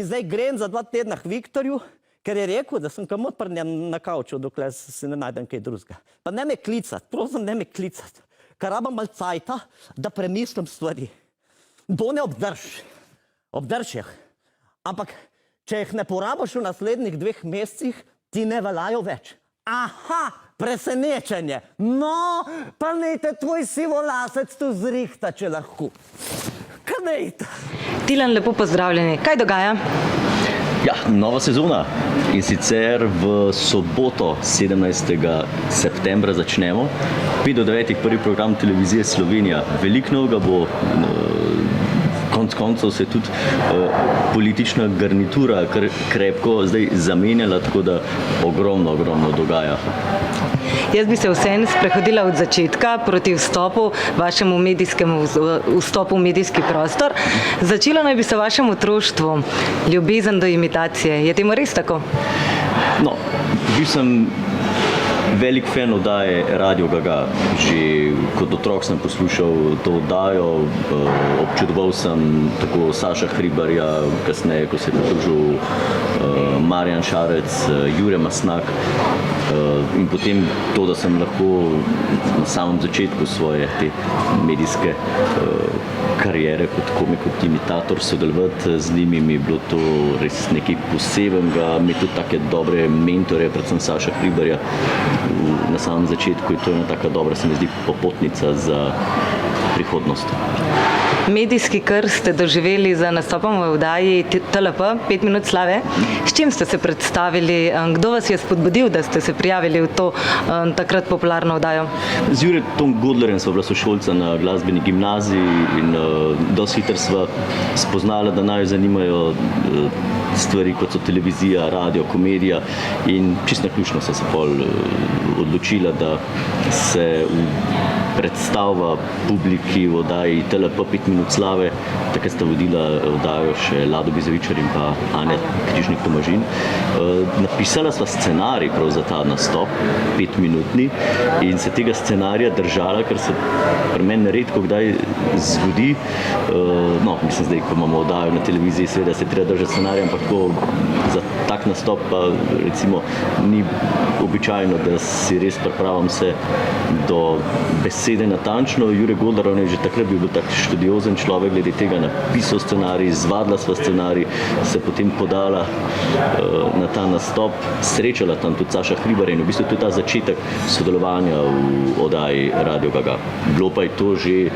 zdaj grem za 2 tedna k Viktorju, ker je rekel, da sem kam odprnjem na kavču, dokler se ne najdem kaj drugega. Pa ne me klicat, prosim, ne me klicat. Ker rabam malo cajta, da premislim stvari. To ne obdrž jih. Ampak, če jih ne porabiš v naslednjih 2 mesecih, ti ne veljajo več. Aha, presenečenje. No, pa nejte tvoj sivolasec tu zrihta, če lahko. Kaj nejte? Tilen, lepo pozdravljeni. Kaj dogaja? Ja, nova sezona. In sicer v soboto 17. septembra začnemo. 5 do 9 prvi program televizije Slovenija. Veliko novega bo. Konec koncev se je tudi politična garnitura kar krepko zdaj zamenjala, tako da ogromno dogaja. Jaz bi se vseeno sprehodila od začetka proti vašemu vstopu v medijski prostor. Začelo naj bi se v vašem otroštvu, ljubezen do imitacije. Je temu res tako? No, bil sem velik fan oddaje Radio Gaga. Že kot otrok sem poslušal to oddajo, občudoval sem tako Saša Hribarja, kasneje, ko se je pridružil Marjan Šarec, Jure Masnak. In potem to, da sem lahko na samem začetku svoje te medijske kariere kot komik, kot imitator sodelovati z njimi, mi je bilo to res nekaj posebenega. Mi tudi take dobre mentore, predvsem Saša Hribarja na samem začetku, in to je ena taka dobra, se mi zdi, popotnica za prihodnost. Medijski krst ste doživeli za nastopom v oddaji TLP 5 minut slave. S čim ste se predstavili? Kdo vas je spodbudil, da ste se prijavili v to takrat popularno oddajo? Z Juretom Godlerjem sva bila sošolca na glasbeni gimnaziji in dosti hitro sva spoznala, da naju zanimajo stvari, kot so televizija, radio, komedija, in čisto naključno sva se pol odločila, da se predstavlja publiki v oddaji TLP 5 minut slave. Takrat sta vodila oddajo še Lado Bizovičar in pa Anja Križnik-Tomažin. Napisala sva scenarij prav za ta nastop, 5-minutni, in se tega scenarija držala, ker se pri meni redko kdaj zgodi. No, mislim zdaj, ko imamo oddajo na televiziji, seveda se treba držati scenarija, ampak tako za tak nastop pa recimo ni običajno, da si res pripravim se do besede natančno. Jure Godler, on je že takrat bil tak študiozen človek, glede tega napisal scenarij, izvadila sva scenarij, se potem podala na ta nastop, srečala tam tudi Saša Hribarja in v bistvu tudi ta začetek sodelovanja v oddaji Radio Gaga. Bilo pa je to že,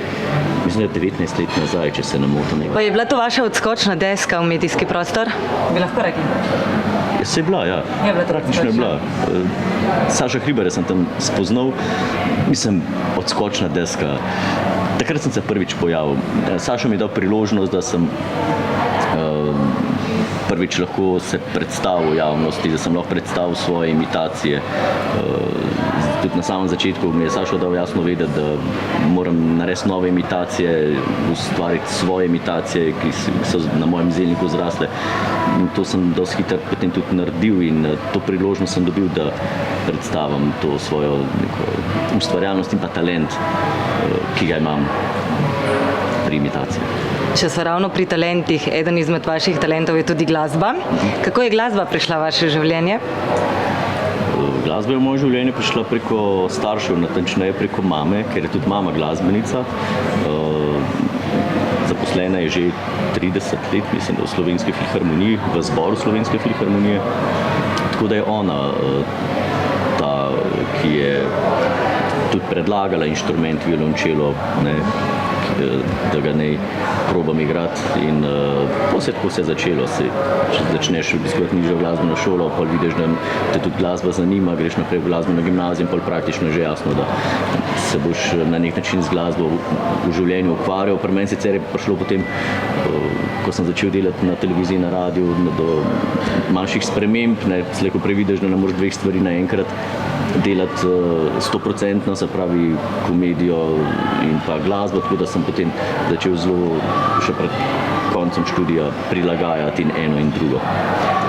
mislim, 19 let nazaj, če se ne motim. Pa je bila to vaša odskočna deska v medijski prostor? Bi lahko rekli? Se je bila, ja. Praktično je bila. Saša Hribarja sem tam spoznal, mislim, odskočna deska. Takrat sem se prvič pojavil. Saša mi je dal priložnost, da sem prvič lahko se predstavil javnosti, da sem lahko predstavil svoje imitacije. Tudi na samem začetku mi je Sašo dal jasno vedeti, da moram narediti nove imitacije, ustvariti svoje imitacije, ki so na mojem zelniku zrasle. In to sem dosti hitro potem tudi naredil in to priložnost sem dobil, da predstavim to svojo ustvarjalnost in pa talent, ki ga imam pri imitaciji. Če so ravno pri talentih, eden izmed vaših talentov je tudi glasba. Kako je glasba prišla v vaše življenje? Glasba je v moje življenje prišla preko staršev, natančneje preko mame, ker je tudi mama glasbenica. Zaposlena je že 30 let, mislim, da v Slovenski filharmoniji, v zboru Slovenske filharmonije. Tako da je ona ta, ki je tudi predlagala inštrument violončelo, da ga naj probam igrati, in tako se je začelo. Če začneš obiskovati nižjo glasbeno šolo, pa vidiš, da te tudi glasba zanima, greš naprej v glasbeno gimnazijo in pol praktično je že jasno, da se boš na nek način z glasbo v življenju ukvarjal. Pri meni sicer je prišlo potem, ko sem začel delati na televiziji, na radiju, do manjših sprememb. Slej ko prej vidiš, da ne moreš 2 stvari naenkrat delati 100%, se pravi komedijo in pa glasbo, tako da sem potem začel zelo še pred koncem študija prilagajati in eno in drugo.